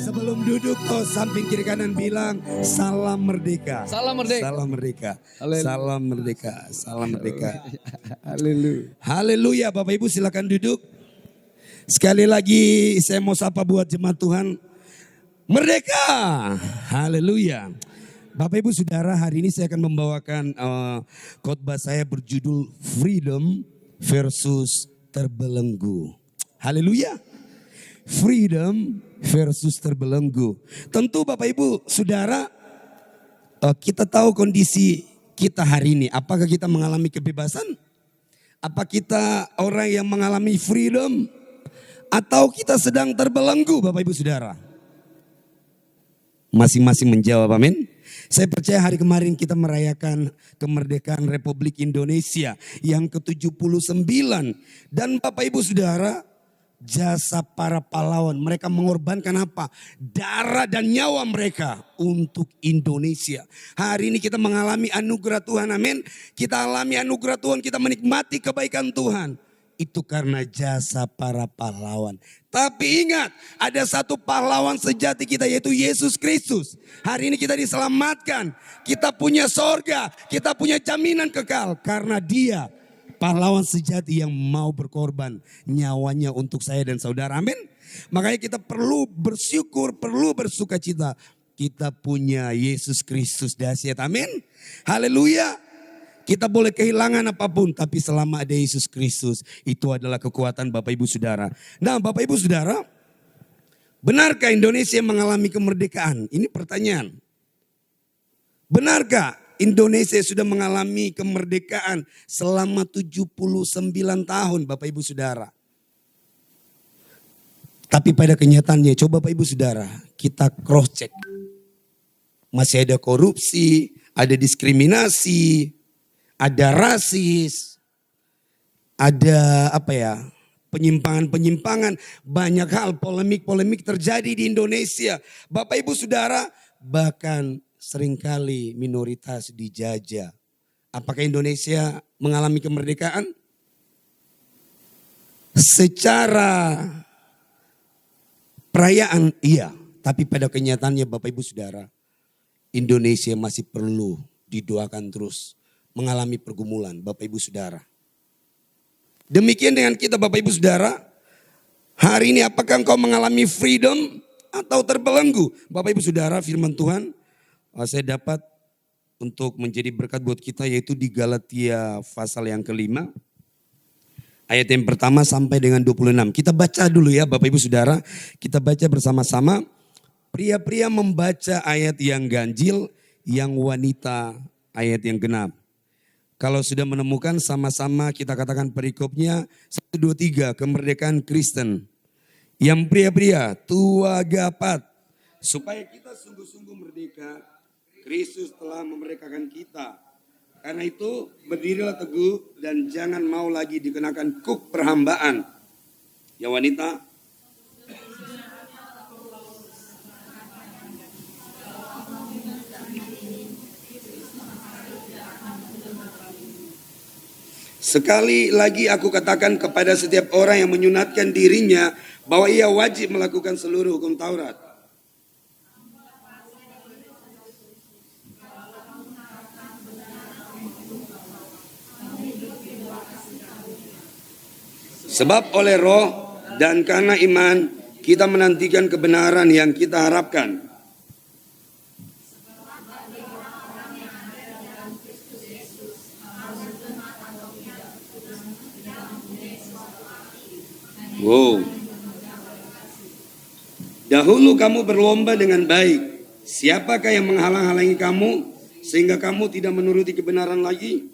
Sebelum duduk tuh samping kiri kanan bilang salam merdeka. Salam merdeka. Salam merdeka. Haleluya. Salam merdeka. Salam merdeka. Haleluya. Haleluya, Bapak Ibu silakan duduk. Sekali lagi saya mau sapa buat jemaat Tuhan. Merdeka. Haleluya. Bapak Ibu Saudara, hari ini saya akan membawakan khotbah saya berjudul Freedom versus terbelenggu. Haleluya. Freedom versus terbelenggu. Tentu Bapak Ibu Saudara, kita tahu kondisi kita hari ini. Apakah kita mengalami kebebasan? Apa kita orang yang mengalami freedom? Atau kita sedang terbelenggu Bapak Ibu Saudara? Masing-masing menjawab, amin. Saya percaya hari kemarin kita merayakan kemerdekaan Republik Indonesia yang ke-79. Dan Bapak Ibu Saudara, jasa para pahlawan, mereka mengorbankan apa? Darah dan nyawa mereka untuk Indonesia. Hari ini kita mengalami anugerah Tuhan, amin. Kita alami anugerah Tuhan, kita menikmati kebaikan Tuhan. Itu karena jasa para pahlawan. Tapi ingat, ada satu pahlawan sejati kita yaitu Yesus Kristus. Hari ini kita diselamatkan, kita punya sorga, kita punya jaminan kekal. Karena dia pahlawan sejati yang mau berkorban nyawanya untuk saya dan saudara. Amin. Makanya kita perlu bersyukur, perlu bersuka cita. Kita punya Yesus Kristus dahsyat. Amin. Haleluya. Kita boleh kehilangan apapun, tapi selama ada Yesus Kristus, itu adalah kekuatan Bapak Ibu Saudara. Nah Bapak Ibu Saudara, benarkah Indonesia mengalami kemerdekaan? Ini pertanyaan. Benarkah Indonesia sudah mengalami kemerdekaan selama 79 tahun Bapak Ibu Saudara? Tapi pada kenyataannya, coba Bapak Ibu Saudara, kita cross check. Masih ada korupsi, ada diskriminasi, ada rasis, ada penyimpangan-penyimpangan, banyak hal, polemik-polemik terjadi di Indonesia. Bapak Ibu Saudara, bahkan seringkali minoritas dijajah. Apakah Indonesia mengalami kemerdekaan? Secara perayaan iya, tapi pada kenyataannya Bapak Ibu Saudara, Indonesia masih perlu didoakan terus mengalami pergumulan Bapak Ibu Saudara. Demikian dengan kita Bapak Ibu Saudara, hari ini apakah engkau mengalami freedom atau terbelenggu? Bapak Ibu Saudara, firman Tuhan saya dapat untuk menjadi berkat buat kita yaitu di Galatia pasal yang kelima. Ayat yang pertama sampai dengan 26. Kita baca dulu ya Bapak Ibu Saudara. Kita baca bersama-sama. Pria-pria membaca ayat yang ganjil, yang wanita ayat yang genap. Kalau sudah menemukan sama-sama kita katakan perikopnya. 1, 2, 3 kemerdekaan Kristen. Yang pria-pria tua gapat. Supaya kita sungguh-sungguh merdeka. Kristus telah memerdekakan kita. Karena itu berdirilah teguh dan jangan mau lagi dikenakan kuk perhambaan. Ya wanita. Sekali lagi aku katakan kepada setiap orang yang menyunatkan dirinya bahwa ia wajib melakukan seluruh hukum Taurat. Sebab oleh roh dan karena iman kita menantikan kebenaran yang kita harapkan. Wow. Dahulu kamu berlomba dengan baik. Siapakah yang menghalang-halangi kamu sehingga kamu tidak menuruti kebenaran lagi?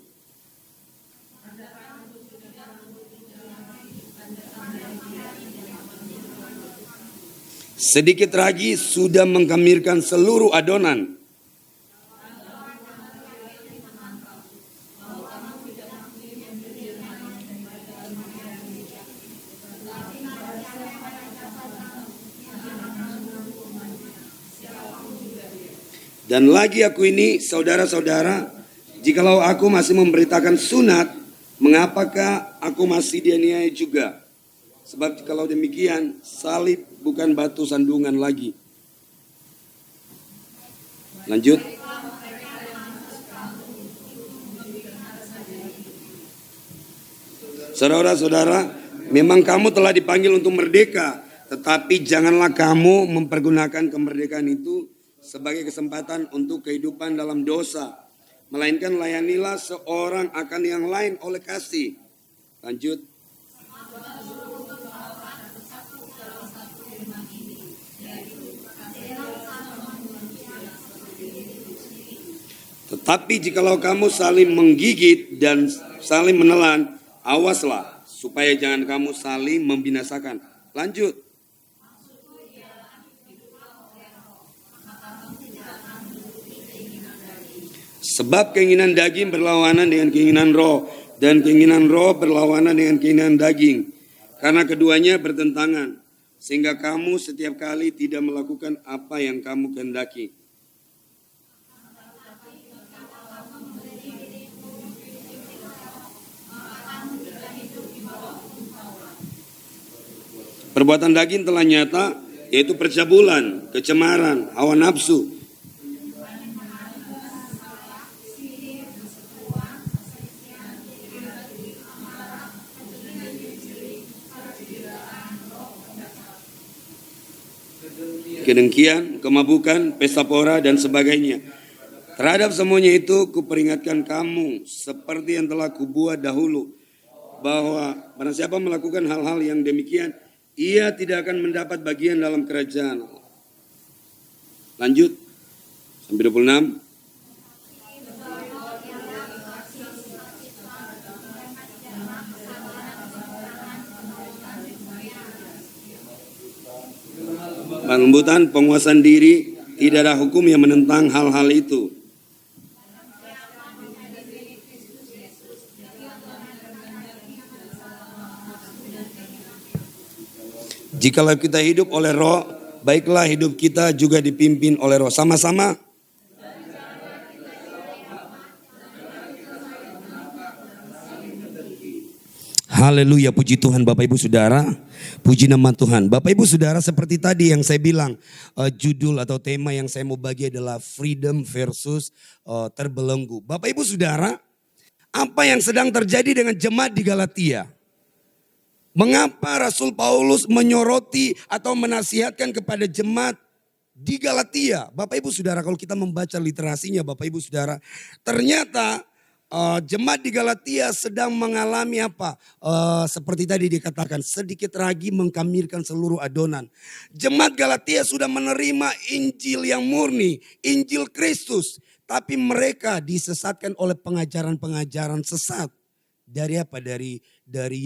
Sedikit lagi sudah mengkamirkan seluruh adonan. Dan lagi aku ini saudara-saudara, jikalau aku masih memberitakan sunat, mengapakah aku masih dianiaya juga? Sebab kalau demikian salib bukan batu sandungan lagi, Lanjut. Saudara-saudara, memang kamu telah dipanggil untuk merdeka, tetapi janganlah kamu mempergunakan kemerdekaan itu sebagai kesempatan untuk kehidupan dalam dosa, melainkan layanilah seorang akan yang lain oleh kasih. Lanjut. Tetapi jikalau kamu saling menggigit dan saling menelan, awaslah supaya jangan kamu saling membinasakan. Lanjut. Sebab keinginan daging berlawanan dengan keinginan roh, dan keinginan roh berlawanan dengan keinginan daging. Karena keduanya bertentangan, sehingga kamu setiap kali tidak melakukan apa yang kamu kehendaki. Perbuatan daging telah nyata, yaitu percabulan, kecemaran, hawa nafsu, kedengkian, kemabukan, pesta pora, dan sebagainya. Terhadap semuanya itu kuperingatkan kamu, seperti yang telah kubuat dahulu, bahwa barang siapa melakukan hal-hal yang demikian, ia tidak akan mendapat bagian dalam kerajaan. Lanjut, sampai 26. Lembutan, penguasaan diri, tidak ada hukum yang menentang hal-hal itu. Jikalau kita hidup oleh roh, baiklah hidup kita juga dipimpin oleh roh. Sama-sama. Haleluya, puji Tuhan Bapak Ibu Saudara. Puji nama Tuhan. Bapak Ibu Saudara, seperti tadi yang saya bilang, judul atau tema yang saya mau bagi adalah freedom versus terbelenggu. Bapak Ibu Saudara, apa yang sedang terjadi dengan jemaat di Galatia? Mengapa Rasul Paulus menyoroti atau menasihatkan kepada jemaat di Galatia? Bapak Ibu Saudara, kalau kita membaca literasinya Bapak Ibu Saudara, ternyata jemaat di Galatia sedang mengalami apa? Seperti tadi dikatakan, sedikit ragi mengkamirkan seluruh adonan. Jemaat Galatia sudah menerima Injil yang murni, Injil Kristus. Tapi mereka disesatkan oleh pengajaran-pengajaran sesat. Dari apa? Dari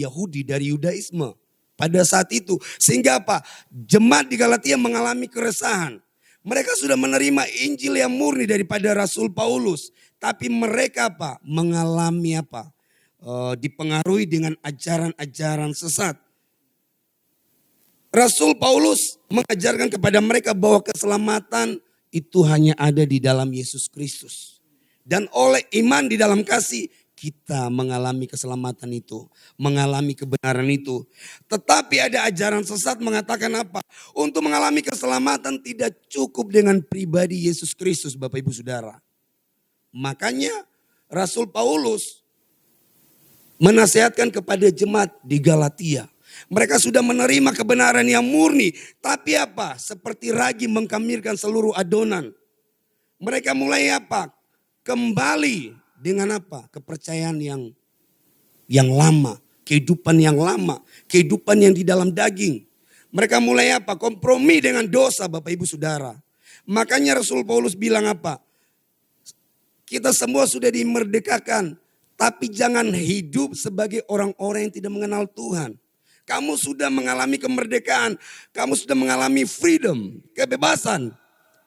Yahudi, dari Yudaisme. Pada saat itu. Sehingga apa? Jemaat di Galatia mengalami keresahan. Mereka sudah menerima Injil yang murni daripada Rasul Paulus. Tapi mereka apa? Mengalami apa? Dipengaruhi dengan ajaran-ajaran sesat. Rasul Paulus mengajarkan kepada mereka bahwa keselamatan itu hanya ada di dalam Yesus Kristus. Dan oleh iman di dalam kasih, kita mengalami keselamatan itu, mengalami kebenaran itu. Tetapi ada ajaran sesat mengatakan apa? Untuk mengalami keselamatan tidak cukup dengan pribadi Yesus Kristus, Bapak Ibu Saudara. Makanya Rasul Paulus menasihatkan kepada jemaat di Galatia. Mereka sudah menerima kebenaran yang murni, tapi apa? Seperti ragi mengkamirkan seluruh adonan. Mereka mulai apa? Kembali dengan apa? Kepercayaan yang lama, kehidupan yang lama, kehidupan yang di dalam daging. Mereka mulai apa? Kompromi dengan dosa, Bapak Ibu Saudara. Makanya Rasul Paulus bilang apa? Kita semua sudah dimerdekakan, tapi jangan hidup sebagai orang-orang yang tidak mengenal Tuhan. Kamu sudah mengalami kemerdekaan, kamu sudah mengalami freedom, kebebasan.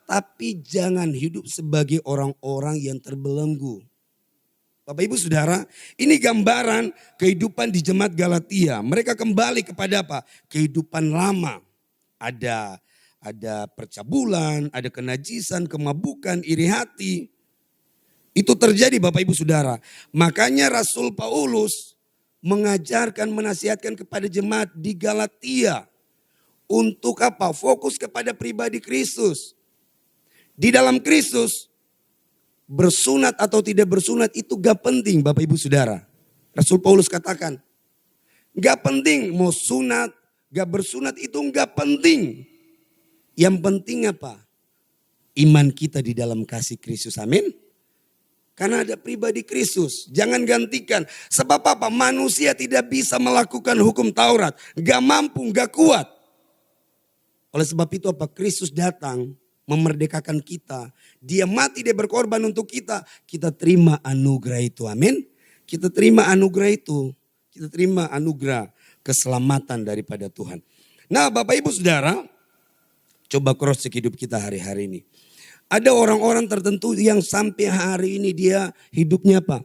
Tapi jangan hidup sebagai orang-orang yang terbelenggu. Bapak Ibu Saudara, ini gambaran kehidupan di jemaat Galatia. Mereka kembali kepada apa? Kehidupan lama. Ada percabulan, ada kenajisan, kemabukan, iri hati. Itu terjadi Bapak Ibu Saudara. Makanya Rasul Paulus mengajarkan, menasihatkan kepada jemaat di Galatia. Untuk apa? Fokus kepada pribadi Kristus. Di dalam Kristus, bersunat atau tidak bersunat itu gak penting Bapak Ibu Saudara. Rasul Paulus katakan, gak penting mau sunat, gak bersunat itu gak penting. Yang penting apa? Iman kita di dalam kasih Kristus, amin. Karena ada pribadi Kristus, jangan gantikan. Sebab apa? Manusia tidak bisa melakukan hukum Taurat. Gak mampu, gak kuat. Oleh sebab itu apa? Kristus datang memerdekakan kita. Dia mati, dia berkorban untuk kita. Kita terima anugerah itu, amin. Kita terima anugerah itu. Kita terima anugerah keselamatan daripada Tuhan. Nah Bapak Ibu Saudara, coba cross check hidup kita hari-hari ini. Ada orang-orang tertentu yang sampai hari ini dia hidupnya apa?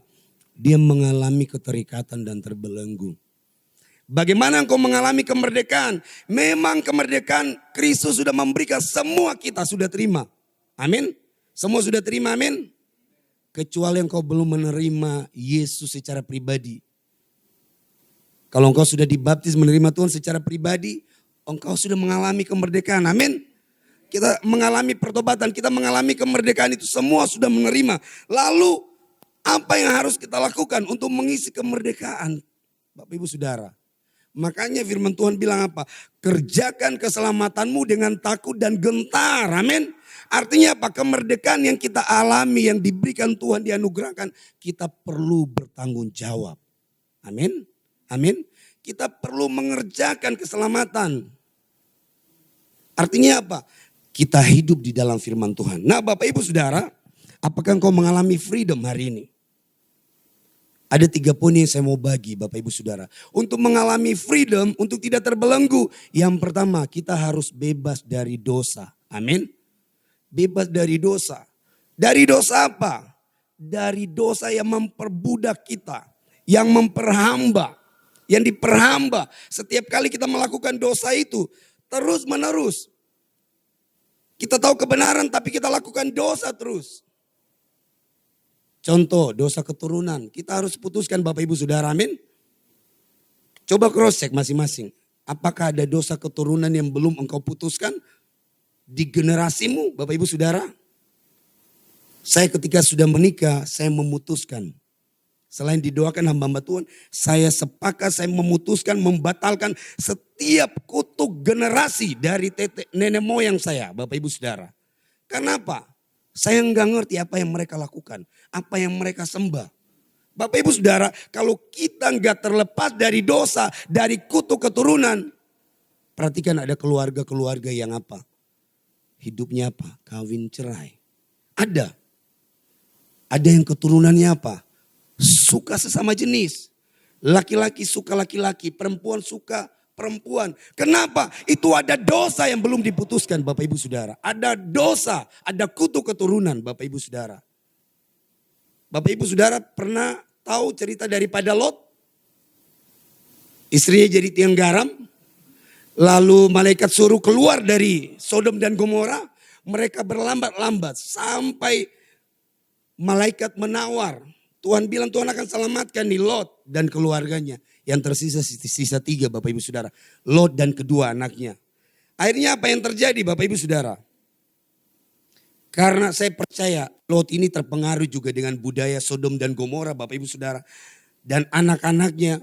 Dia mengalami keterikatan dan terbelenggu. Bagaimana engkau mengalami kemerdekaan? Memang kemerdekaan Kristus sudah memberikan, semua kita sudah terima. Amin. Semua sudah terima, amin. Kecuali engkau belum menerima Yesus secara pribadi. Kalau engkau sudah dibaptis menerima Tuhan secara pribadi, engkau sudah mengalami kemerdekaan, amin. Kita mengalami pertobatan, kita mengalami kemerdekaan itu semua sudah menerima. Lalu apa yang harus kita lakukan untuk mengisi kemerdekaan? Bapak Ibu Saudara. Makanya firman Tuhan bilang apa? Kerjakan keselamatanmu dengan takut dan gentar. Amin. Artinya apa? Kemerdekaan yang kita alami, yang diberikan Tuhan, dianugerahkan. Kita perlu bertanggung jawab. Amin. Amin. Kita perlu mengerjakan keselamatan. Artinya apa? Kita hidup di dalam firman Tuhan. Nah Bapak Ibu Saudara, apakah engkau mengalami freedom hari ini? Ada 3 poin yang saya mau bagi Bapak Ibu Saudara. Untuk mengalami freedom, untuk tidak terbelenggu. Yang pertama, kita harus bebas dari dosa. Amin. Bebas dari dosa. Dari dosa apa? Dari dosa yang memperbudak kita. Yang memperhamba. Yang diperhamba. Setiap kali kita melakukan dosa itu, terus menerus. Kita tahu kebenaran tapi kita lakukan dosa terus. Contoh dosa keturunan. Kita harus putuskan Bapak Ibu Saudara, amin. Coba cross check masing-masing. Apakah ada dosa keturunan yang belum engkau putuskan di generasimu Bapak Ibu Saudara? Saya ketika sudah menikah saya memutuskan. Selain didoakan hamba-hamba Tuhan, saya sepakat, saya memutuskan membatalkan setiap kutuk generasi dari nenek moyang saya, Bapak Ibu Saudara. Karena apa? Saya nggak ngerti apa yang mereka lakukan, apa yang mereka sembah. Bapak Ibu Saudara, kalau kita nggak terlepas dari dosa, dari kutuk keturunan, perhatikan ada keluarga-keluarga yang apa? Hidupnya apa? Kawin cerai. Ada yang keturunannya apa? Suka sesama jenis. Laki-laki suka laki-laki, perempuan suka perempuan. Kenapa? Itu ada dosa yang belum diputuskan Bapak Ibu Saudara. Ada dosa, ada kutuk keturunan Bapak Ibu Saudara. Bapak Ibu Saudara pernah tahu cerita daripada Lot? Istrinya jadi tiang garam. Lalu malaikat suruh keluar dari Sodom dan Gomora. Mereka berlambat-lambat sampai malaikat menawar. Tuhan bilang Tuhan akan selamatkan nih Lot dan keluarganya. Yang tersisa sisa 3 Bapak Ibu Saudara. Lot dan kedua anaknya. Akhirnya apa yang terjadi Bapak Ibu Saudara? Karena saya percaya Lot ini terpengaruh juga dengan budaya Sodom dan Gomora Bapak Ibu Saudara. Dan anak-anaknya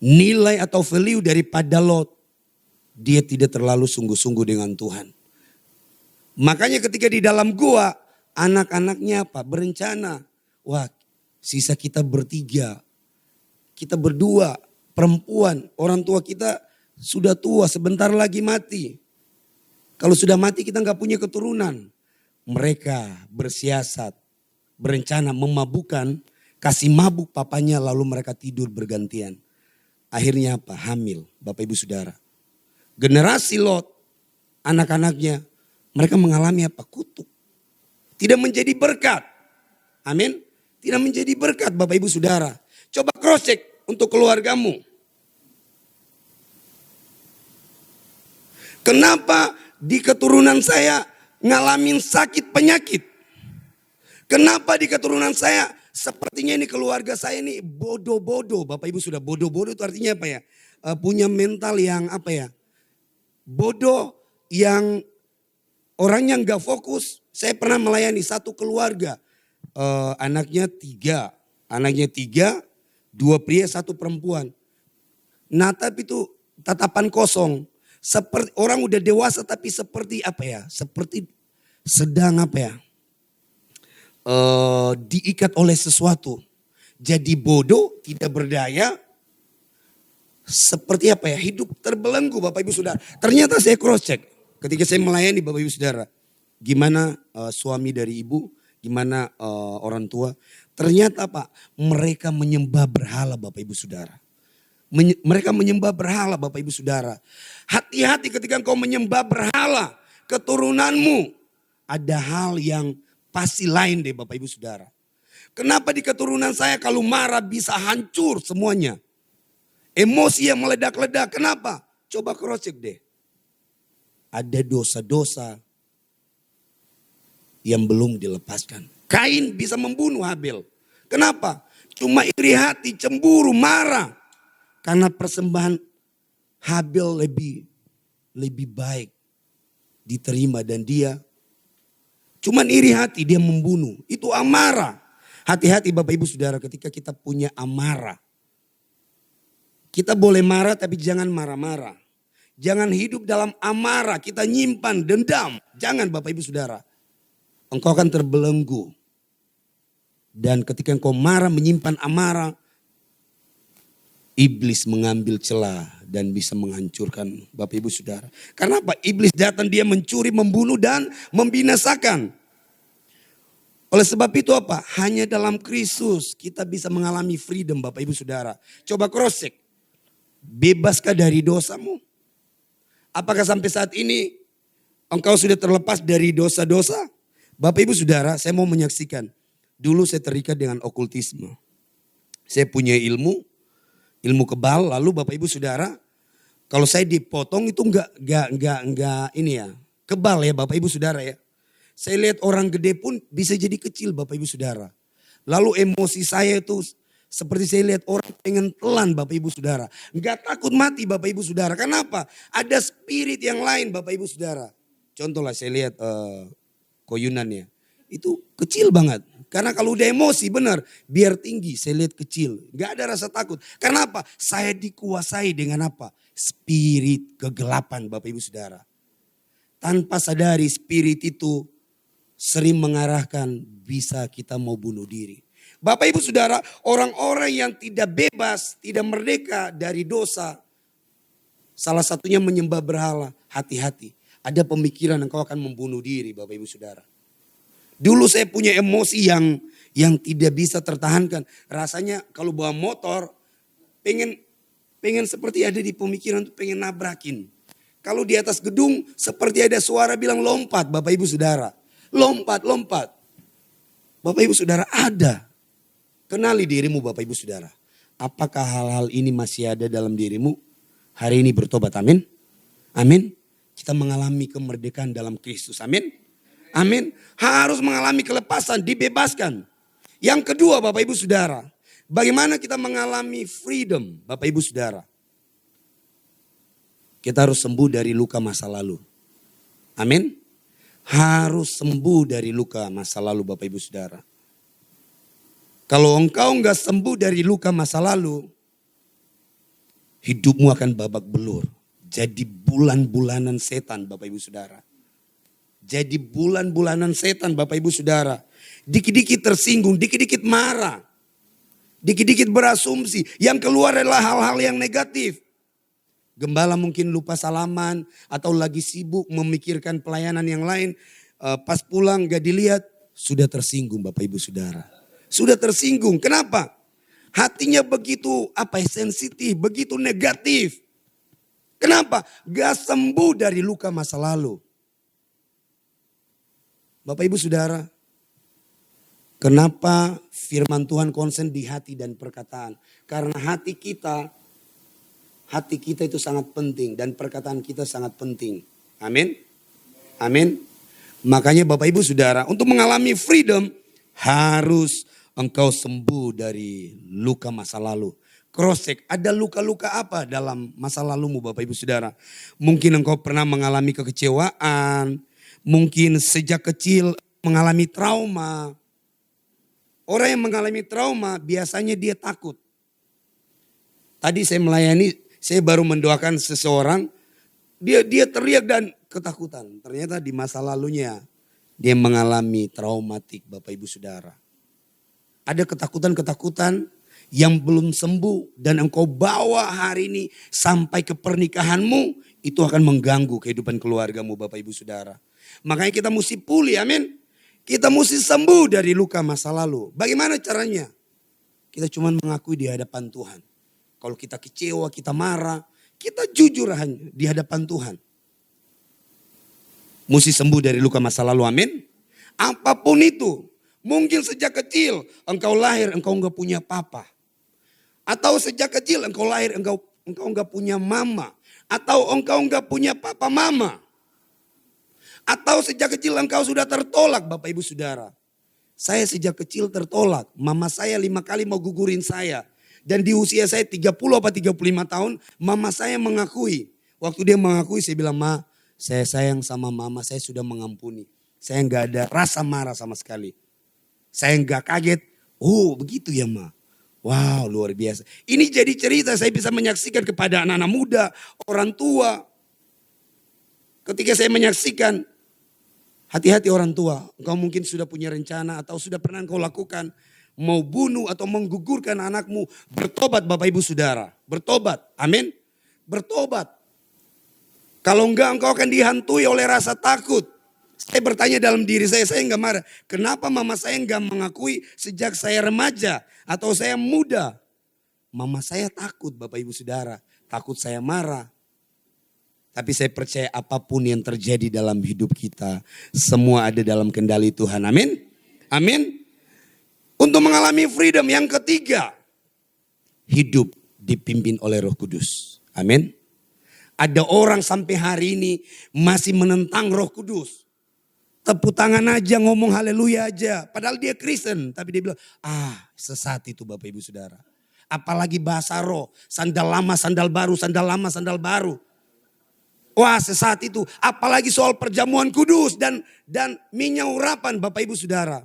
nilai atau value daripada Lot. Dia tidak terlalu sungguh-sungguh dengan Tuhan. Makanya ketika di dalam gua anak-anaknya apa? Berencana. Wah sisa kita bertiga. Kita berdua perempuan. Orang tua kita sudah tua sebentar lagi mati. Kalau sudah mati kita nggak punya keturunan. Mereka bersiasat. Berencana memabukkan. Kasih mabuk papanya lalu mereka tidur bergantian. Akhirnya apa? Hamil Bapak Ibu Saudara. Generasi Lot. Anak-anaknya. Mereka mengalami apa? Kutuk. Tidak menjadi berkat. Amin. Tidak menjadi berkat Bapak Ibu Saudara. Coba cross check untuk keluargamu. Kenapa di keturunan saya ngalamin sakit penyakit? Kenapa di keturunan saya sepertinya ini keluarga saya ini bodoh-bodoh. Bapak Ibu sudah bodoh-bodoh itu artinya apa ya? Punya mental yang apa ya? Bodoh yang Orangnya nggak fokus. Saya pernah melayani satu keluarga. Anaknya tiga. Dua pria, satu perempuan. Natap itu tatapan kosong. Seperti orang udah dewasa tapi seperti apa ya? Seperti sedang apa ya? Diikat oleh sesuatu. Jadi bodoh, tidak berdaya. Seperti apa ya? Hidup terbelenggu Bapak Ibu Saudara. Ternyata saya cross check. Ketika saya melayani Bapak Ibu Saudara. Gimana suami dari ibu, gimana orang tua. Ternyata Pak, mereka menyembah berhala Bapak Ibu Saudara. Mereka menyembah berhala Bapak Ibu Saudara. Hati-hati ketika engkau menyembah berhala. Keturunanmu ada hal yang pasti lain deh Bapak Ibu Saudara. Kenapa di keturunan saya kalau marah bisa hancur semuanya. Emosi yang meledak-ledak. Kenapa? Coba cross check deh. Ada dosa-dosa yang belum dilepaskan. Kain bisa membunuh Habel. Kenapa? Cuma iri hati, cemburu, marah. Karena persembahan Habel lebih baik diterima dan dia cuman iri hati, dia membunuh. Itu amarah. Hati-hati Bapak Ibu Saudara ketika kita punya amarah. Kita boleh marah tapi jangan marah-marah. Jangan hidup dalam amarah, kita nyimpan dendam. Jangan Bapak Ibu Saudara. Engkau akan terbelenggu. Dan ketika engkau marah menyimpan amarah, iblis mengambil celah dan bisa menghancurkan Bapak Ibu Saudara. Karena apa? Iblis datang, dia mencuri, membunuh dan membinasakan. Oleh sebab itu apa? Hanya dalam Kristus kita bisa mengalami freedom Bapak Ibu Saudara. Coba cross check. Bebaskah dari dosamu? Apakah sampai saat ini engkau sudah terlepas dari dosa-dosa? Bapak Ibu Saudara, saya mau menyaksikan. Dulu saya terikat dengan okultisme. Saya punya ilmu kebal. Lalu Bapak Ibu Saudara, kalau saya dipotong itu enggak ini ya, kebal ya Bapak Ibu Saudara ya. Saya lihat orang gede pun bisa jadi kecil Bapak Ibu Saudara. Lalu emosi saya itu seperti saya lihat orang pengen telan Bapak Ibu Saudara. Enggak takut mati Bapak Ibu Saudara. Kenapa? Ada spirit yang lain Bapak Ibu Saudara. Contoh lah saya lihat koyunannya. Itu kecil banget. Karena kalau udah emosi benar, biar tinggi saya lihat kecil. Enggak ada rasa takut. Karena apa? Saya dikuasai dengan apa? Spirit kegelapan Bapak Ibu Saudara. Tanpa sadari spirit itu sering mengarahkan bisa kita mau bunuh diri. Bapak Ibu Saudara, orang-orang yang tidak bebas, tidak merdeka dari dosa. Salah satunya menyembah berhala. Hati-hati. Ada pemikiran engkau akan membunuh diri Bapak Ibu Saudara. Dulu saya punya emosi yang tidak bisa tertahankan. Rasanya kalau bawa motor pengen seperti ada di pemikiran tuh pengen nabrakin. Kalau di atas gedung seperti ada suara bilang lompat Bapak Ibu Saudara. Lompat. Bapak Ibu Saudara ada. Kenali dirimu Bapak Ibu Saudara. Apakah hal-hal ini masih ada dalam dirimu? Hari ini bertobat, amin. Amin. Kita mengalami kemerdekaan dalam Kristus, amin. Amin. Harus mengalami kelepasan, dibebaskan. Yang kedua Bapak Ibu Saudara. Bagaimana kita mengalami freedom Bapak Ibu Saudara. Kita harus sembuh dari luka masa lalu. Amin. Harus sembuh dari luka masa lalu Bapak Ibu Saudara. Kalau engkau enggak sembuh dari luka masa lalu, hidupmu akan babak belur. Jadi bulan-bulanan setan Bapak Ibu Saudara. Jadi bulan-bulanan setan Bapak Ibu Saudara. Dikit-dikit tersinggung, dikit-dikit marah. Dikit-dikit berasumsi. Yang keluar adalah hal-hal yang negatif. Gembala mungkin lupa salaman atau lagi sibuk memikirkan pelayanan yang lain. Pas pulang gak dilihat, sudah tersinggung Bapak Ibu Saudara. Sudah tersinggung. Kenapa? Hatinya begitu sensitif, begitu negatif. Kenapa? Gak sembuh dari luka masa lalu. Bapak Ibu Saudara, kenapa firman Tuhan konsen di hati dan perkataan? Karena hati kita itu sangat penting dan perkataan kita sangat penting. Amin. Amin. Makanya Bapak Ibu Saudara, untuk mengalami freedom harus engkau sembuh dari luka masa lalu. Cross check, ada luka-luka apa dalam masa lalumu Bapak Ibu Saudara? Mungkin engkau pernah mengalami kekecewaan, mungkin sejak kecil mengalami trauma. Orang yang mengalami trauma biasanya dia takut. Tadi saya melayani, saya baru mendoakan seseorang, dia teriak dan ketakutan. Ternyata di masa lalunya dia mengalami traumatik, Bapak Ibu Saudara. Ada ketakutan-ketakutan yang belum sembuh dan engkau bawa hari ini sampai ke pernikahanmu, itu akan mengganggu kehidupan keluargamu, Bapak Ibu Saudara. Makanya kita mesti pulih, amin. Kita mesti sembuh dari luka masa lalu. Bagaimana caranya? Kita cuma mengakui di hadapan Tuhan. Kalau kita kecewa, kita marah, kita jujur hanya di hadapan Tuhan. Mesti sembuh dari luka masa lalu, amin. Apapun itu, mungkin sejak kecil engkau lahir, engkau enggak punya papa. Atau sejak kecil engkau lahir, engkau enggak punya mama. Atau engkau enggak punya papa mama. Atau sejak kecil engkau sudah tertolak, Bapak Ibu Saudara. Saya sejak kecil tertolak. Mama saya 5 kali mau gugurin saya. Dan di usia saya 30 atau 35 tahun, mama saya mengakui. Waktu dia mengakui, saya bilang, Ma, saya sayang sama mama, saya sudah mengampuni. Saya enggak ada rasa marah sama sekali. Saya enggak kaget, oh begitu ya Ma. Wow, luar biasa. Ini jadi cerita saya bisa menyaksikan kepada anak-anak muda, orang tua. Ketika saya menyaksikan, hati-hati orang tua. Engkau mungkin sudah punya rencana atau sudah pernah engkau lakukan. Mau bunuh atau menggugurkan anakmu. Bertobat Bapak Ibu Saudara. Bertobat, amin. Bertobat. Kalau enggak engkau akan dihantui oleh rasa takut. Saya bertanya dalam diri saya enggak marah. Kenapa mama saya enggak mengakui sejak saya remaja atau saya muda? Mama saya takut Bapak Ibu Saudara. Takut saya marah. Tapi saya percaya apapun yang terjadi dalam hidup kita, semua ada dalam kendali Tuhan. Amin. Amin. Untuk mengalami freedom yang ketiga, hidup dipimpin oleh Roh Kudus. Amin. Ada orang sampai hari ini masih menentang Roh Kudus. Tepuk tangan aja, ngomong haleluya aja. Padahal dia Kristen, tapi dia bilang, sesat itu Bapak Ibu Saudara. Apalagi bahasa roh, sandal lama, sandal baru, sandal lama, sandal baru. Wah, sesat itu. Apalagi soal perjamuan kudus dan minyak urapan Bapak Ibu Saudara.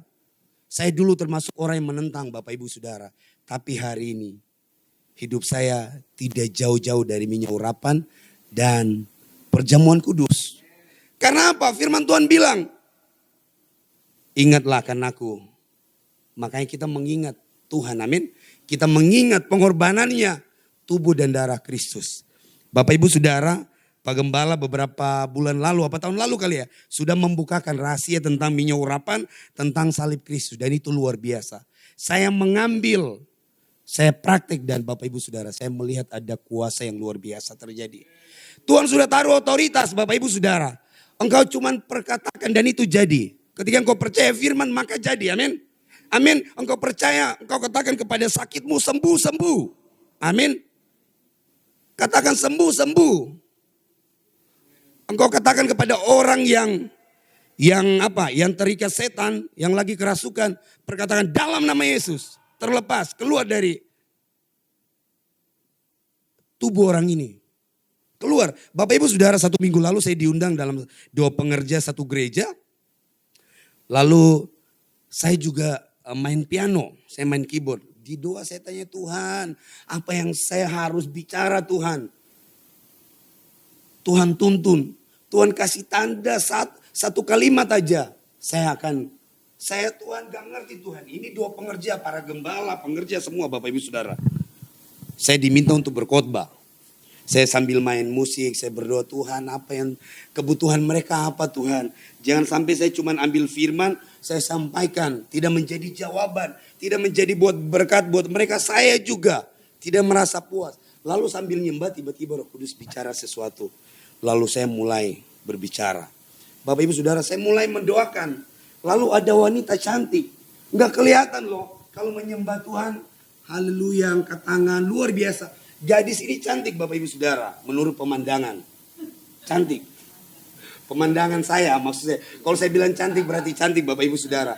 Saya dulu termasuk orang yang menentang Bapak Ibu Saudara. Tapi hari ini hidup saya tidak jauh-jauh dari minyak urapan dan perjamuan kudus. Karena apa? Firman Tuhan bilang, ingatlah akan aku. Makanya kita mengingat Tuhan, amin. Kita mengingat pengorbanannya, tubuh dan darah Kristus. Bapak Ibu Saudara, Pak Gembala beberapa bulan lalu, apa tahun lalu kali ya, sudah membukakan rahasia tentang minyak urapan, tentang salib Kristus. Dan itu luar biasa. Saya mengambil, saya praktik dan Bapak Ibu Saudara, saya melihat ada kuasa yang luar biasa terjadi. Tuhan sudah taruh otoritas Bapak Ibu Saudara. Engkau cuman perkatakan dan itu jadi. Ketika engkau percaya firman maka jadi, amin. Amin, engkau percaya, engkau katakan kepada sakitmu sembuh, sembuh. Amin. Katakan sembuh, sembuh. Engkau katakan kepada orang yang terikat setan, yang lagi kerasukan, perkatakan dalam nama Yesus, terlepas, keluar dari tubuh orang ini. Keluar. Bapak Ibu Saudara, 1 minggu lalu saya diundang dalam doa pengerja satu gereja. Lalu saya juga main piano, saya main keyboard. Di doa saya tanya Tuhan, apa yang saya harus bicara Tuhan? Tuhan tuntun, Tuhan kasih tanda satu kalimat aja. Saya Tuhan gak ngerti Tuhan. Ini doa pengerja, para gembala, pengerja semua Bapak Ibu Saudara. Saya diminta untuk berkhotbah. Saya sambil main musik, saya berdoa Tuhan apa yang kebutuhan mereka apa Tuhan. Jangan sampai saya cuma ambil firman, saya sampaikan. Tidak menjadi jawaban, tidak menjadi buat berkat buat mereka. Saya juga tidak merasa puas. Lalu sambil nyembah tiba-tiba Roh Kudus bicara sesuatu. Lalu saya mulai berbicara. Bapak Ibu Saudara, saya mulai mendoakan. Lalu ada wanita cantik. Enggak kelihatan loh. Kalau menyembah Tuhan, haleluya, angkat tangan, luar biasa. Gadis ini cantik Bapak Ibu Saudara, menurut pemandangan. Cantik. Pemandangan saya, maksud saya. Kalau saya bilang cantik berarti cantik Bapak Ibu Saudara.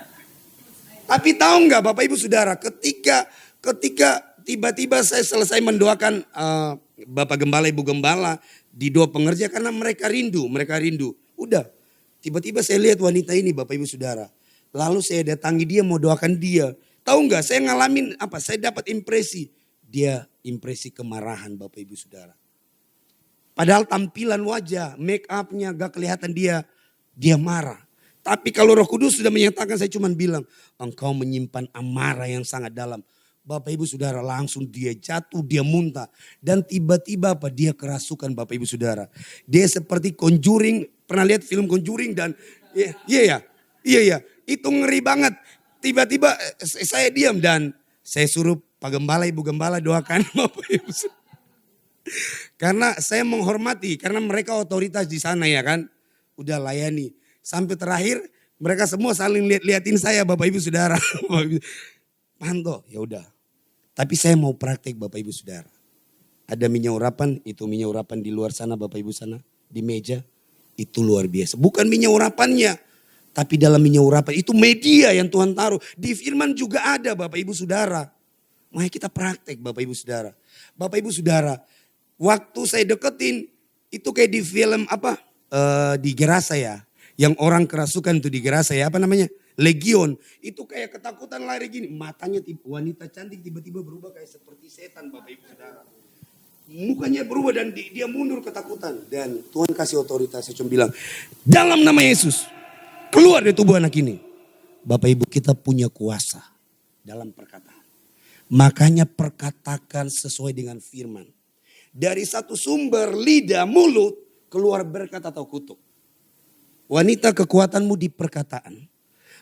Tapi tahu nggak Bapak Ibu Saudara, ketika tiba-tiba saya selesai mendoakan Bapak Gembala, Ibu Gembala di doa pengerja karena mereka rindu. Udah, Tiba-tiba saya lihat wanita ini Bapak Ibu Saudara. Lalu saya datangi dia mau doakan dia. Tahu nggak saya ngalamin apa? Saya dapat impresi. Dia impresi kemarahan Bapak Ibu Saudara. Padahal tampilan wajah, make upnya gak kelihatan dia marah. Tapi kalau Roh Kudus sudah menyatakan, saya cuma bilang, engkau menyimpan amarah yang sangat dalam. Bapak Ibu Saudara, langsung dia jatuh, dia muntah. Dan tiba-tiba apa? Dia kerasukan Bapak Ibu Saudara. Dia seperti Conjuring, pernah lihat film Conjuring dan iya ya, itu ngeri banget. Tiba-tiba saya diam dan saya suruh Pak Gembala, Ibu Gembala doakan Bapak Ibu Saudara. Karena saya menghormati, karena mereka otoritas di sana ya kan. Udah layani. Sampai terakhir mereka semua saling liatin saya Bapak Ibu Saudara. Panto, ya udah. Tapi saya mau praktek Bapak Ibu Saudara. Ada minyak urapan, itu minyak urapan di luar sana Bapak Ibu sana. Di meja, itu luar biasa. Bukan minyak urapannya. Tapi dalam minyak urapan, itu media yang Tuhan taruh. Di firman juga ada Bapak Ibu Saudara. Makanya kita praktek Bapak Ibu Saudara. Bapak Ibu Saudara, waktu saya deketin, itu kayak di film apa? Di Gerasa ya. Yang orang kerasukan itu di Gerasa ya, apa namanya? Legion. Itu kayak ketakutan lari gini. Matanya wanita cantik tiba-tiba berubah kayak seperti setan Bapak Ibu Saudara. Mukanya berubah dan dia mundur ketakutan. Dan Tuhan kasih otoritas, saya cuma bilang, dalam nama Yesus, keluar dari tubuh anak ini. Bapak Ibu, kita punya kuasa dalam perkataan. Makanya perkatakan sesuai dengan firman. Dari satu sumber lidah, mulut, keluar berkat atau kutuk. Wanita, kekuatanmu di perkataan.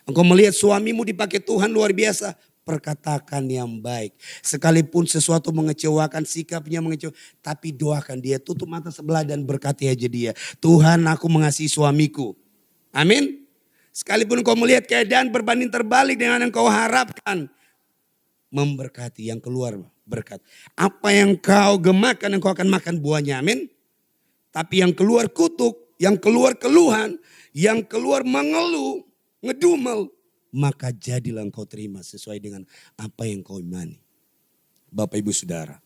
Engkau melihat suamimu dipakai Tuhan luar biasa. Perkatakan yang baik. Sekalipun sesuatu mengecewakan, sikapnya mengecewakan. Tapi doakan dia, tutup mata sebelah dan berkati aja dia. Tuhan, aku mengasihi suamiku. Amin. Sekalipun engkau melihat keadaan berbanding terbalik dengan yang kau harapkan. Memberkati, yang keluar berkat. Apa yang kau gemakan, engkau akan makan buahnya. Amin. Tapi yang keluar kutuk, yang keluar keluhan, yang keluar mengeluh, ngedumel, maka jadilah engkau terima sesuai dengan apa yang kau imani. Bapak Ibu Saudara.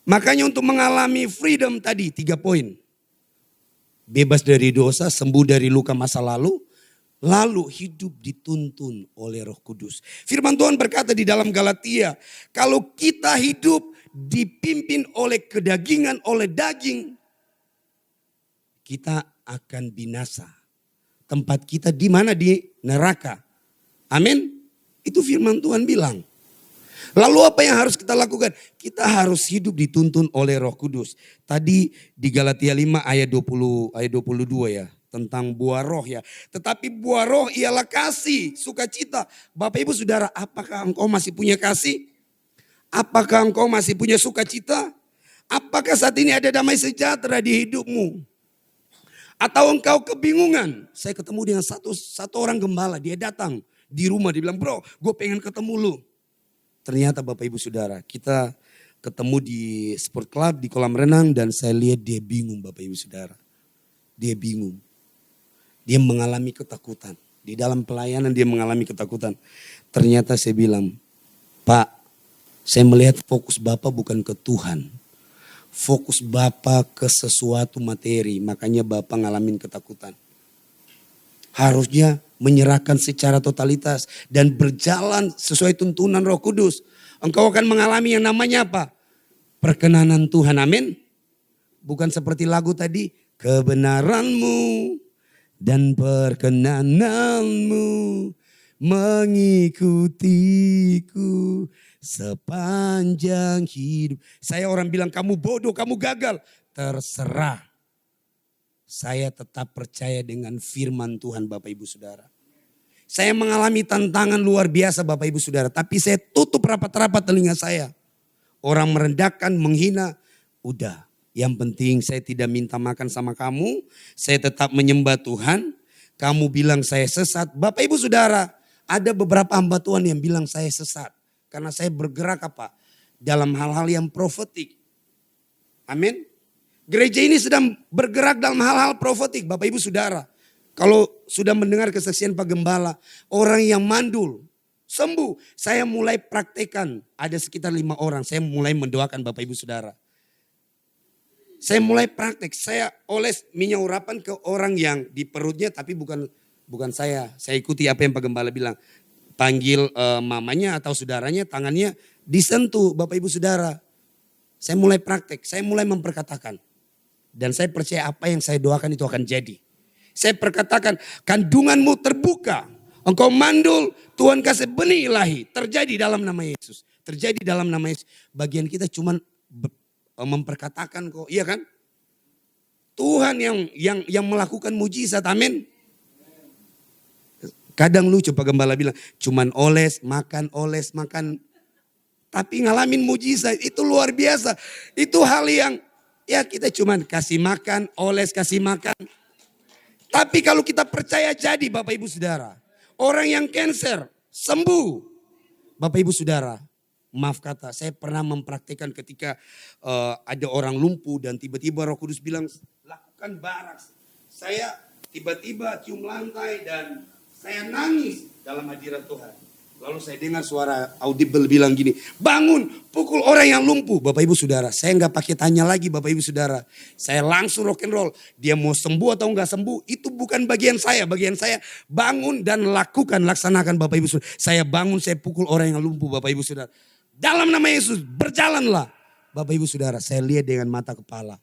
Makanya untuk mengalami freedom tadi 3 poin. Bebas dari dosa, sembuh dari luka masa lalu. Lalu hidup dituntun oleh Roh Kudus. Firman Tuhan berkata di dalam Galatia, kalau kita hidup dipimpin oleh kedagingan, oleh daging, kita akan binasa. Tempat kita di mana? Di neraka. Amin. Itu firman Tuhan bilang. Lalu apa yang harus kita lakukan? Kita harus hidup dituntun oleh Roh Kudus. Tadi di Galatia 5 ayat 20, ayat 22 ya. Tentang buah roh ya. Tetapi buah roh ialah kasih, sukacita. Bapak Ibu Saudara, apakah engkau masih punya kasih? Apakah engkau masih punya sukacita? Apakah saat ini ada damai sejahtera di hidupmu? Atau engkau kebingungan? Saya ketemu dengan satu orang gembala, dia datang di rumah, dia bilang, bro, gue pengen ketemu lu. Ternyata Bapak Ibu Saudara, kita ketemu di sport club, di kolam renang, dan saya lihat dia bingung Bapak Ibu Saudara. Dia bingung. Dia mengalami ketakutan. Di dalam pelayanan dia mengalami ketakutan. Ternyata saya bilang, Pak, saya melihat fokus Bapak bukan ke Tuhan. Fokus Bapak ke sesuatu materi. Makanya Bapak ngalamin ketakutan. Harusnya menyerahkan secara totalitas. Dan berjalan sesuai tuntunan Roh Kudus. Engkau akan mengalami yang namanya apa? Perkenanan Tuhan, amin. Bukan seperti lagu tadi. Kebenaranmu dan perkenananmu mengikutiku sepanjang hidup. Saya orang bilang kamu bodoh, kamu gagal. Terserah. Saya tetap percaya dengan firman Tuhan Bapak Ibu Saudara. Saya mengalami tantangan luar biasa Bapak Ibu Saudara. Tapi saya tutup rapat-rapat telinga saya. Orang merendahkan, menghina. Udah. Yang penting saya tidak minta makan sama kamu. Saya tetap menyembah Tuhan. Kamu bilang saya sesat. Bapak Ibu Saudara, ada beberapa hamba Tuhan yang bilang saya sesat. Karena saya bergerak apa? Dalam hal-hal yang profetik. Amin. Gereja ini sedang bergerak dalam hal-hal profetik Bapak Ibu Saudara. Kalau sudah mendengar kesaksian Pak Gembala. Orang yang mandul, sembuh. Saya mulai praktekan. Ada sekitar 5 orang. Saya mulai mendoakan Bapak Ibu Saudara. Saya mulai praktek, saya oles minyak urapan ke orang yang di perutnya, tapi bukan saya. Saya ikuti apa yang Pak Gembala bilang. Panggil mamanya atau saudaranya, tangannya disentuh Bapak Ibu Saudara. Saya mulai praktek, saya mulai memperkatakan. Dan saya percaya apa yang saya doakan itu akan jadi. Saya perkatakan, kandunganmu terbuka. Engkau mandul, Tuhan kasih benih ilahi. Terjadi dalam nama Yesus. Terjadi dalam nama Yesus. Bagian kita cuma memperkatakan kok, iya kan? Tuhan yang melakukan mujizat, amin. Kadang lucu Pak Gembala bilang, cuman oles, makan. Tapi ngalamin mujizat, itu luar biasa. Itu hal yang, ya kita cuman kasih makan, oles, kasih makan. Tapi kalau kita percaya jadi Bapak Ibu Saudara. Orang yang cancer, sembuh. Bapak Ibu Saudara. Maaf kata, saya pernah mempraktikkan ketika ada orang lumpuh dan tiba-tiba Roh Kudus bilang, lakukan barak. Saya tiba-tiba cium lantai dan saya nangis dalam hadirat Tuhan. Lalu saya dengar suara audible bilang gini, bangun, pukul orang yang lumpuh. Bapak Ibu Saudara, saya nggak pakai tanya lagi Bapak Ibu Saudara. Saya langsung rock and roll. Dia mau sembuh atau nggak sembuh, itu bukan bagian saya. Bagian saya bangun dan laksanakan Bapak Ibu Saudara. Saya bangun, saya pukul orang yang lumpuh Bapak Ibu Saudara. Dalam nama Yesus, berjalanlah. Bapak Ibu Saudara, saya lihat dengan mata kepala.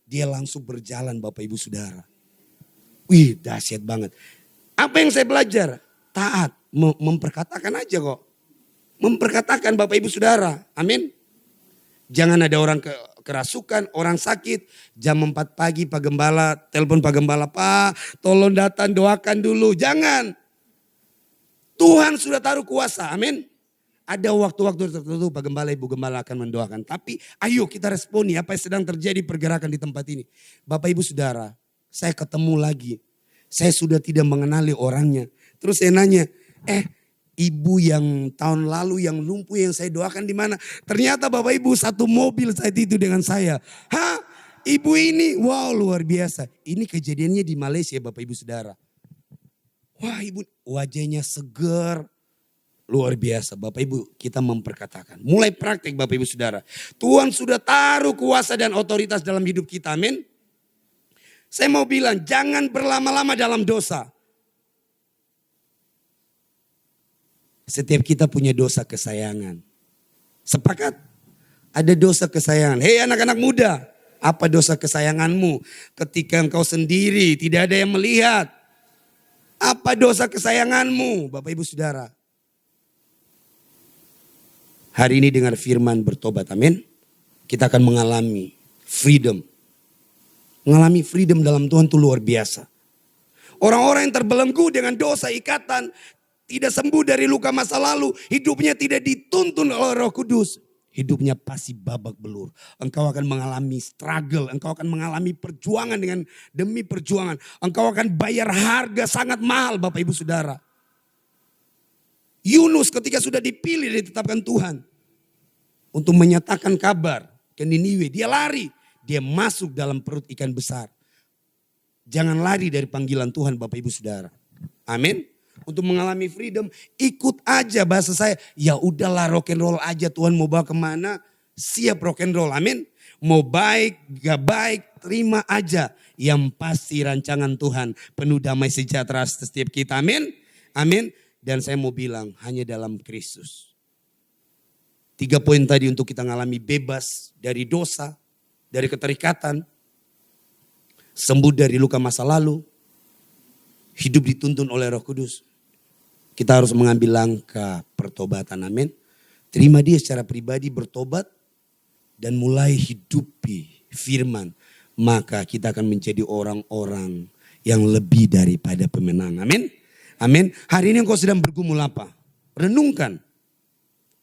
Dia langsung berjalan Bapak Ibu Saudara. Wih, dahsyat banget. Apa yang saya belajar? Taat, memperkatakan aja kok. Memperkatakan Bapak Ibu Saudara, amin. Jangan ada orang kerasukan, orang sakit. Jam 4 pagi Pak Gembala, telepon Pak Gembala, Pak tolong datang doakan dulu. Jangan. Tuhan sudah taruh kuasa, amin. Ada waktu-waktu tertentu Pak Gembala, Ibu Gembala akan mendoakan. Tapi ayo kita responi apa yang sedang terjadi pergerakan di tempat ini. Bapak Ibu Saudara, saya ketemu lagi. Saya sudah tidak mengenali orangnya. Terus saya nanya, ibu yang tahun lalu yang lumpuh yang saya doakan di mana? Ternyata Bapak Ibu satu mobil saat itu dengan saya. Hah? Ibu ini, wow luar biasa. Ini kejadiannya di Malaysia Bapak Ibu Saudara. Wah ibu wajahnya segar. Luar biasa Bapak Ibu, kita memperkatakan. Mulai praktek Bapak Ibu Saudara. Tuhan sudah taruh kuasa dan otoritas dalam hidup kita, amin. Saya mau bilang, jangan berlama-lama dalam dosa. Setiap kita punya dosa kesayangan. Sepakat? Ada dosa kesayangan. Hei anak-anak muda, apa dosa kesayanganmu? Ketika engkau sendiri, tidak ada yang melihat. Apa dosa kesayanganmu, Bapak Ibu Saudara? Hari ini dengar firman bertobat, amin. Kita akan mengalami freedom. Mengalami freedom dalam Tuhan itu luar biasa. Orang-orang yang terbelenggu dengan dosa ikatan, tidak sembuh dari luka masa lalu, hidupnya tidak dituntun oleh Roh Kudus. Hidupnya pasti babak belur. Engkau akan mengalami struggle, engkau akan mengalami perjuangan demi perjuangan. Engkau akan bayar harga sangat mahal Bapak Ibu Saudara. Yunus ketika sudah dipilih dan ditetapkan Tuhan untuk menyatakan kabar ke Niniwe, dia lari, dia masuk dalam perut ikan besar. Jangan lari dari panggilan Tuhan Bapak Ibu Saudara. Amin. Untuk mengalami freedom, ikut aja bahasa saya. Ya udahlah rock and roll aja, Tuhan mau bawa kemana, siap rock and roll, amin. Mau baik, gak baik, terima aja. Yang pasti rancangan Tuhan penuh damai sejahtera setiap kita, amin. Amin. Dan saya mau bilang hanya dalam Kristus. 3 poin tadi untuk kita mengalami bebas dari dosa, dari keterikatan, sembuh dari luka masa lalu, hidup dituntun oleh Roh Kudus. Kita harus mengambil langkah pertobatan, amin. Terima dia secara pribadi, bertobat dan mulai hidupi firman. Maka kita akan menjadi orang-orang yang lebih daripada pemenang, amin. Amin. Hari ini engkau sedang bergumul apa? Renungkan.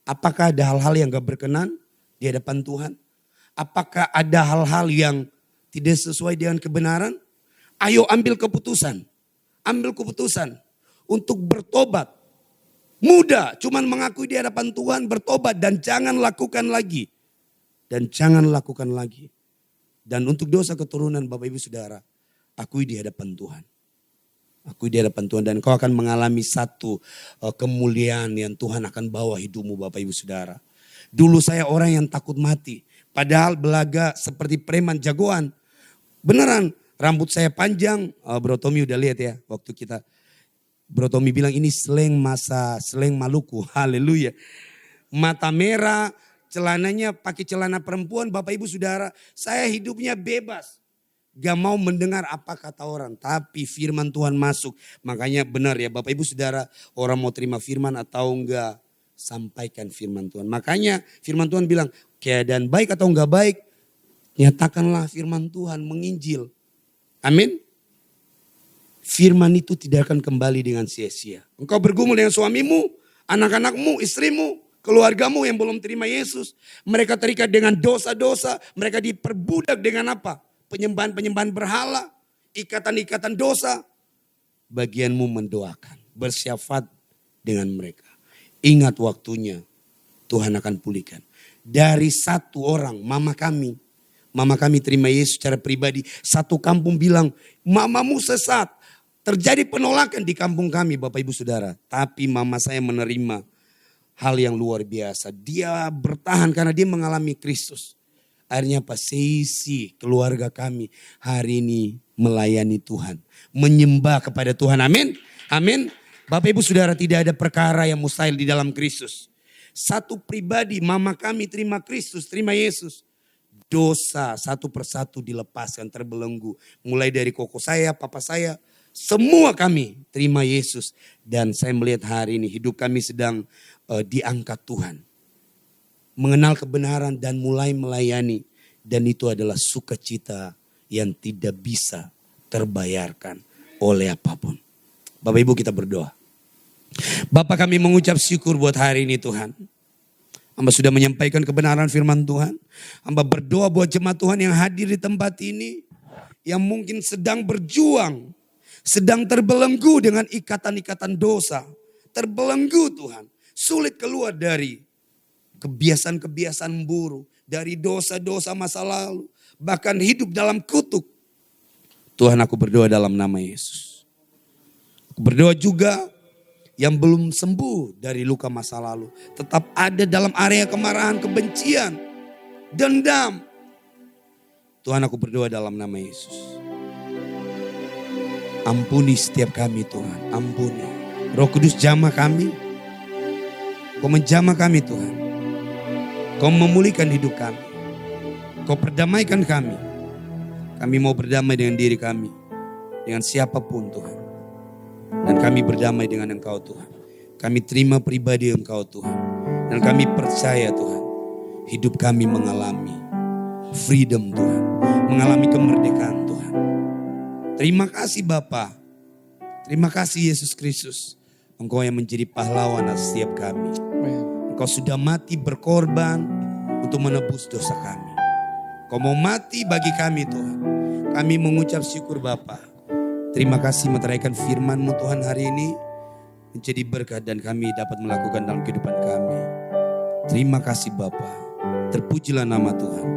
Apakah ada hal-hal yang gak berkenan di hadapan Tuhan? Apakah ada hal-hal yang tidak sesuai dengan kebenaran? Ayo ambil keputusan. Ambil keputusan untuk bertobat. Mudah, cuman mengakui di hadapan Tuhan, bertobat dan jangan lakukan lagi. Dan jangan lakukan lagi. Dan untuk dosa keturunan Bapak Ibu Saudara, akui di hadapan Tuhan. Akui di hadapan Tuhan dan kau akan mengalami satu kemuliaan yang Tuhan akan bawa hidupmu Bapak Ibu Saudara. Dulu saya orang yang takut mati. Padahal belaga seperti preman jagoan. Beneran, rambut saya panjang. Bro Tommy udah lihat ya waktu kita. Bro Tommy bilang ini slang Maluku. Haleluya. Mata merah, celananya pakai celana perempuan. Bapak Ibu Saudara, saya hidupnya bebas. Gak mau mendengar apa kata orang. Tapi firman Tuhan masuk. Makanya benar ya Bapak Ibu Saudara. Orang mau terima firman atau enggak. Sampaikan firman Tuhan. Makanya firman Tuhan bilang. Keadaan baik atau enggak baik. Nyatakanlah firman Tuhan menginjil. Amin. Firman itu tidak akan kembali dengan sia-sia. Engkau bergumul dengan suamimu. Anak-anakmu, istrimu. Keluargamu yang belum terima Yesus. Mereka terikat dengan dosa-dosa. Mereka diperbudak dengan apa? Penyembahan-penyembahan berhala, ikatan-ikatan dosa. Bagianmu mendoakan, bersyafaat dengan mereka. Ingat waktunya, Tuhan akan pulihkan. Dari satu orang, mama kami terima Yesus secara pribadi. Satu kampung bilang, mamamu sesat. Terjadi penolakan di kampung kami Bapak Ibu Saudara. Tapi mama saya menerima hal yang luar biasa. Dia bertahan karena dia mengalami Kristus. Akhirnya apa? Seisi keluarga kami hari ini melayani Tuhan. Menyembah kepada Tuhan. Amin. Amin. Bapak Ibu Saudara, tidak ada perkara yang mustahil di dalam Kristus. Satu pribadi mama kami terima Kristus, terima Yesus. Dosa satu persatu dilepaskan, terbelenggu. Mulai dari koko saya, papa saya. Semua kami terima Yesus. Dan saya melihat hari ini hidup kami sedang diangkat Tuhan. Mengenal kebenaran dan mulai melayani. Dan itu adalah sukacita yang tidak bisa terbayarkan oleh apapun. Bapak Ibu kita berdoa. Bapak kami mengucap syukur buat hari ini Tuhan. Hamba sudah menyampaikan kebenaran firman Tuhan. Hamba berdoa buat jemaat Tuhan yang hadir di tempat ini. Yang mungkin sedang berjuang. Sedang terbelenggu dengan ikatan-ikatan dosa. Terbelenggu Tuhan. Sulit keluar dari kebiasaan-kebiasaan buruk. Dari dosa-dosa masa lalu. Bahkan hidup dalam kutuk. Tuhan aku berdoa dalam nama Yesus. Aku berdoa juga yang belum sembuh dari luka masa lalu. Tetap ada dalam area kemarahan, kebencian, dendam. Tuhan aku berdoa dalam nama Yesus. Ampuni setiap kami Tuhan, ampuni. Roh Kudus jamah kami. Kau menjamah kami Tuhan. Kau memulihkan hidup kami. Kau perdamaikan kami. Kami mau berdamai dengan diri kami. Dengan siapapun Tuhan. Dan kami berdamai dengan Engkau Tuhan. Kami terima pribadi Engkau Tuhan. Dan kami percaya Tuhan. Hidup kami mengalami freedom Tuhan. Mengalami kemerdekaan Tuhan. Terima kasih Bapa. Terima kasih Yesus Kristus. Engkau yang menjadi pahlawan atas setiap kami. Engkau sudah mati berkorban untuk menebus dosa kami. Engkau mau mati bagi kami Tuhan. Kami mengucap syukur Bapa. Terima kasih meteraikan firman-Mu Tuhan hari ini. Menjadi berkat dan kami dapat melakukan dalam kehidupan kami. Terima kasih Bapa. Terpujilah nama Tuhan.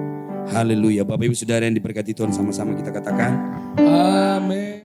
Haleluya. Bapak Ibu Saudara yang diberkati Tuhan, sama-sama kita katakan. Amin.